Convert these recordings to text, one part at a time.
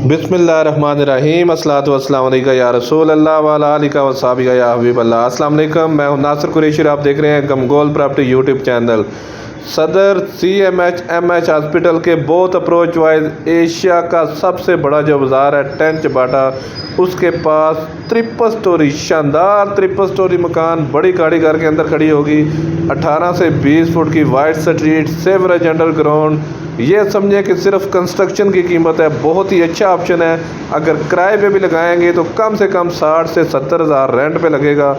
बिस्मिल्लाहिर्रहमानिर्रहीम अस्सलातु वस्सलामु अलैका या रसूल अल्लाह व अला आलिका व सहाबिका या हबीब अल्लाह। अस्सलाम वालेकुम, मैं हूं नासिर कुरैशी और आप देख रहे हैं गमगोल प्रॉपर्टी यूट्यूब चैनल। सदर CMH हॉस्पिटल के बोथ अप्रोच वाइज एशिया का सबसे बड़ा जो बाज़ार है टेंच बाटा, उसके पास ट्रिपल स्टोरी शानदार ट्रिपल स्टोरी मकान बड़ी गाड़ी घर के अंदर खड़ी होगी। 18 से 20 फुट की वाइड स्ट्रीट, सेवरेज अंडरग्राउंड। ये समझें कि सिर्फ कंस्ट्रक्शन की कीमत है, बहुत ही अच्छा ऑप्शन है। अगर किराए पे भी लगाएंगे तो कम से कम 60 से 70 हज़ार रेंट पे लगेगा।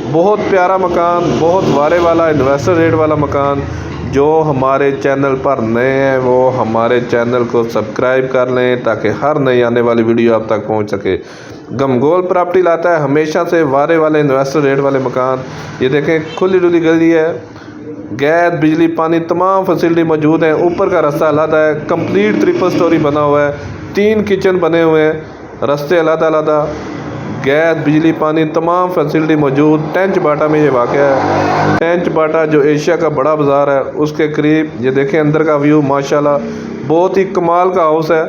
बहुत प्यारा मकान, बहुत वारे वाला इन्वेस्टर रेट वाला मकान। जो हमारे चैनल पर नए हैं वो हमारे चैनल को सब्सक्राइब कर लें ताकि हर नई आने वाली वीडियो आप तक पहुंच सके। गमगोल प्रॉपर्टी लाता है हमेशा से वारे वाले इन्वेस्टर रेट वाले मकान। ये देखें, खुली डुली गली है, गैस बिजली पानी तमाम फैसिलिटी मौजूद हैं। ऊपर का रास्ता अलग है, कंप्लीट ट्रिपल स्टोरी बना हुआ है, 3 किचन बने हुए हैं, रास्ते अलग अलग, गैस बिजली पानी तमाम फैसिलिटी मौजूद। टेंच बाटा में ये वाक़या है। टेंच बाटा जो एशिया का बड़ा बाज़ार है उसके करीब। ये देखें अंदर का व्यू, माशाल्लाह बहुत ही कमाल का हाउस है।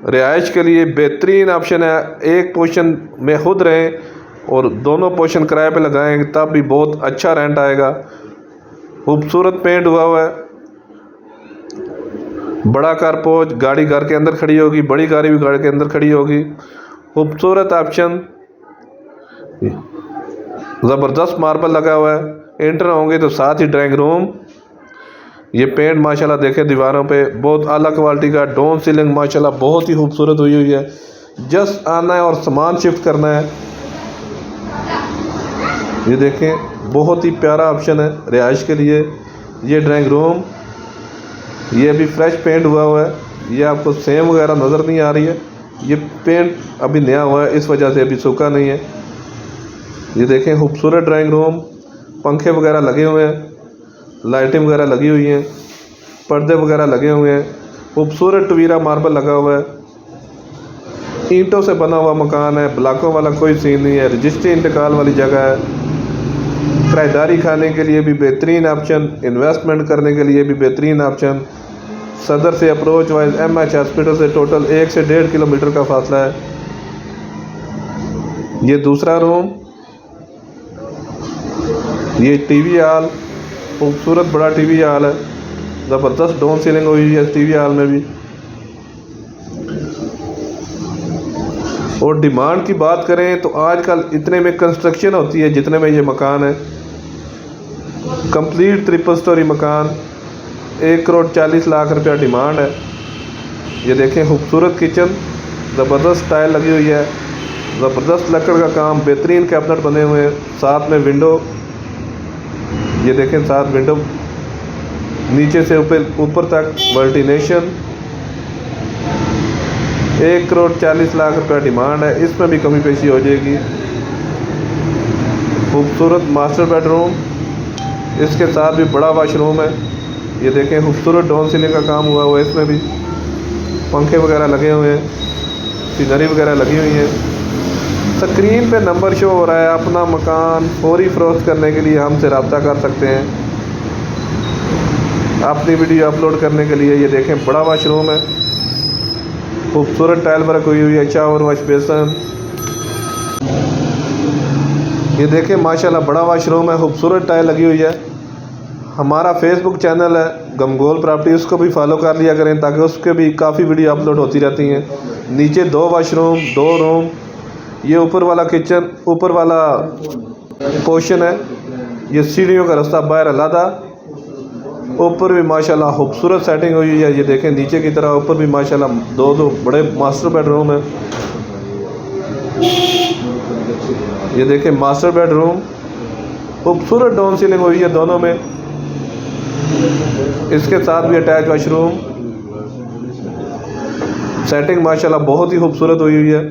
रिहाइश के लिए बेहतरीन ऑप्शन है। एक पोर्शन में खुद रहें और दोनों पोर्शन किराए पे लगाएं तब भी बहुत अच्छा रेंट आएगा। खूबसूरत पेंट हुआ है, बड़ा कारपोच, गाड़ी घर के अंदर खड़ी होगी, बड़ी गाड़ी भी घर के अंदर खड़ी होगी। खूबसूरत ऑप्शन, ज़बरदस्त मार्बल लगा हुआ है। एंटर होंगे तो साथ ही ड्राइंग रूम। ये पेंट माशाल्लाह देखें दीवारों पे, बहुत आला क्वालिटी का। डोम सीलिंग माशाल्लाह बहुत ही खूबसूरत हुई है। जस्ट आना है और सामान शिफ्ट करना है। ये देखें बहुत ही प्यारा ऑप्शन है रिहाइश के लिए। ये ड्राइंग रूम, ये भी फ्रेश पेंट हुआ है। ये आपको सेम वगैरह नज़र नहीं आ रही है, ये पेंट अभी नया हुआ है इस वजह से अभी सूखा नहीं है। ये देखें खूबसूरत ड्राइंग रूम, पंखे वगैरह लगे हुए हैं, लाइटिंग वगैरह लगी हुई हैं, पर्दे वगैरह लगे हुए हैं। खूबसूरत टवीरा मार्बल लगा हुआ है। ईंटों से बना हुआ मकान है, ब्लॉकों वाला कोई सीन नहीं है। रजिस्ट्री इंतकाल वाली जगह है। किराएदारी खाने के लिए भी बेहतरीन ऑप्शन, इन्वेस्टमेंट करने के लिए भी बेहतरीन ऑप्शन। सदर से अप्रोच वाइज MH हॉस्पिटल से टोटल 1 से 1.5 किलोमीटर का फासला है। ये दूसरा रूम, ये टीवी हॉल, खूबसूरत बड़ा टीवी हॉल है, ज़बरदस्त डोम सीलिंग हुई है टीवी हॉल में भी। और डिमांड की बात करें तो आजकल इतने में कंस्ट्रक्शन होती है जितने में ये मकान है। कंप्लीट ट्रिपल स्टोरी मकान, 1 करोड़ 40 लाख रुपया डिमांड है। ये देखें खूबसूरत किचन, ज़बरदस्त टाइल लगी हुई है, ज़बरदस्त लकड़ का काम, बेहतरीन कैबिनेट बने हुए हैं, साथ में विंडो। ये देखें साथ विंडो, नीचे से ऊपर तक वर्टिनेशन। 1 करोड़ 40 लाख रुपया डिमांड है, इसमें भी कमी पेशी हो जाएगी। खूबसूरत मास्टर बेडरूम, इसके साथ भी बड़ा वाशरूम है। ये देखें खूबसूरत डोम सीलिंग का काम हुआ है, इसमें भी पंखे वगैरह लगे हुए हैं, सीनरी वगैरह लगी हुई है। स्क्रीन पे नंबर शो हो रहा है। अपना मकान फौरी फरोख्त करने के लिए हमसे रब्ता कर सकते हैं अपनी वीडियो अपलोड करने के लिए। ये देखें बड़ा वाशरूम है, खूबसूरत टाइल वर्क हुई है, शावर वॉश बेसन। ये देखें माशाल्लाह बड़ा वाशरूम है, खूबसूरत टाइल लगी हुई है। हमारा फेसबुक चैनल है गमगोल प्रॉपर्टी, उसको भी फॉलो कर लिया करें ताकि उसके भी काफ़ी वीडियो अपलोड होती रहती हैं। नीचे 2 वाशरूम, 2 रूम। ये ऊपर वाला किचन, ऊपर वाला पोर्शन है। ये सीढ़ियों का रास्ता बाहर अलहदा। ऊपर भी माशाल्लाह खूबसूरत सेटिंग हुई है। ये देखें नीचे की तरह ऊपर भी माशाल्लाह 2 बड़े मास्टर बेडरूम है। ये देखें मास्टर बेडरूम, खूबसूरत डाउन सीलिंग हुई है दोनों में, इसके साथ भी अटैच वाशरूम। सेटिंग माशाल्लाह बहुत ही खूबसूरत हुई है।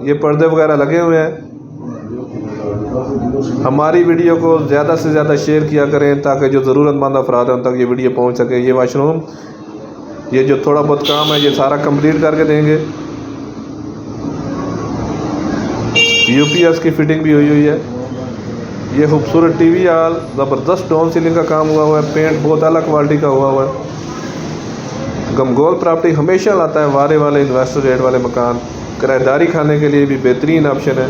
ये पर्दे वगैरह लगे हुए हैं। हमारी वीडियो को ज़्यादा से ज़्यादा शेयर किया करें ताकि जो ज़रूरतमंद अफराद हैं उन तक ये वीडियो पहुंच सके। ये वाशरूम, ये जो थोड़ा बहुत काम है ये सारा कंप्लीट करके देंगे। UPS की फिटिंग भी हुई है। ये खूबसूरत टीवी हॉल, ज़बरदस्त डाउन सीलिंग का काम हुआ है, पेंट बहुत अलग क्वालिटी का हुआ है। गमगोल प्रॉपर्टी हमेशा लाता है वारे वाले इन्वेस्टर रेट वाले मकान। किराएदारी खाने के लिए भी बेहतरीन ऑप्शन है,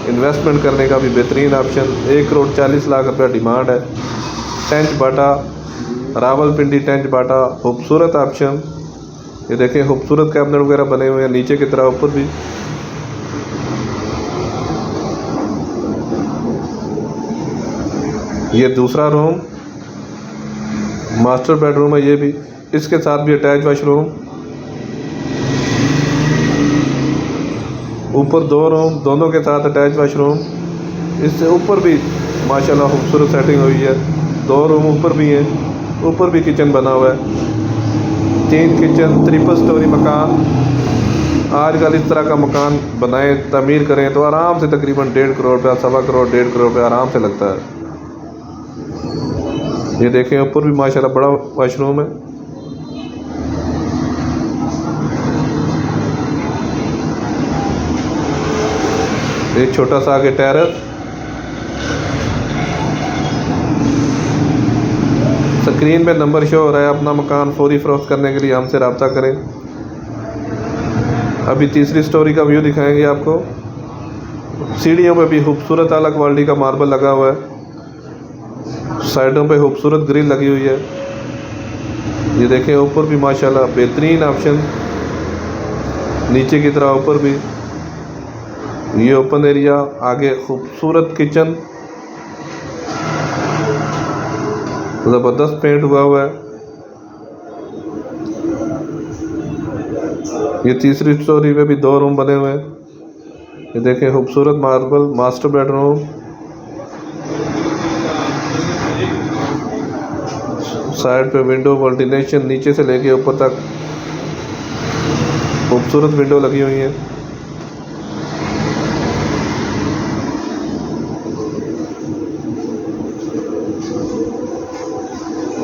इन्वेस्टमेंट करने का भी बेहतरीन ऑप्शन। 1,40,00,000 रुपया डिमांड है। टेंच बाटा, रावलपिंडी टेंच बाटा, खूबसूरत ऑप्शन। ये देखें खूबसूरत कैबिनेट वगैरह बने हुए हैं नीचे की तरह, ऊपर भी। ये दूसरा रूम मास्टर बेडरूम है, ये भी इसके साथ भी अटैच वाशरूम। ऊपर 2 रूम, दोनों के साथ अटैच वाशरूम। इससे ऊपर भी माशाल्लाह खूबसूरत सेटिंग हुई है। 2 रूम ऊपर भी हैं, ऊपर भी किचन बना हुआ है। 3 किचन, 3 स्टोरी मकान। आजकल इस तरह का मकान बनाएं, तमीर करें तो आराम से तकरीबन 1.5 करोड़ रुपया, 1.25 करोड़, 1.5 करोड़ रुपया आराम से लगता है। ये देखें ऊपर भी माशाल्लाह बड़ा वाशरूम है। एक छोटा सा आगे टेरेस। स्क्रीन पे नंबर शो हो रहा है। अपना मकान फौरी फरोख्त करने के लिए हमसे रब्ता करें। अभी तीसरी स्टोरी का व्यू दिखाएंगे आपको। सीढ़ियों पे भी खूबसूरत आला क्वालिटी का मार्बल लगा हुआ है। साइडों पे खूबसूरत ग्रिल लगी हुई है। ये देखें ऊपर भी माशाल्लाह बेहतरीन ऑप्शन। नीचे की तरह ऊपर भी ये ओपन एरिया, आगे खूबसूरत किचन, ज़बरदस्त पेंट हुआ है। ये तीसरी स्टोरी में भी 2 रूम बने हुए हैं। ये देखें खूबसूरत मार्बल मास्टर बेडरूम। साइड पे विंडो वेंटिलेशन नीचे से लेके ऊपर तक खूबसूरत विंडो लगी हुई है।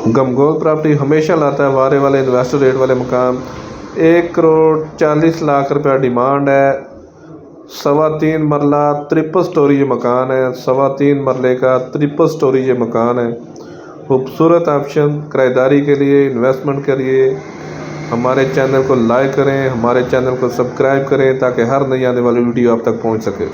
गमगोल प्रॉपर्टी हमेशा लाता है वारे वाले इन्वेस्टर रेट वाले मकान। 1,40,00,000 रुपया डिमांड है। 3.25 मरला 3 स्टोरी ये मकान है। 3.25 मरले का 3 स्टोरी ये मकान है। खूबसूरत ऑप्शन किराएदारी के लिए, इन्वेस्टमेंट के लिए। हमारे चैनल को लाइक करें, हमारे चैनल को सब्सक्राइब करें ताकि हर नई आने वाली वीडियो आप तक पहुंच सके।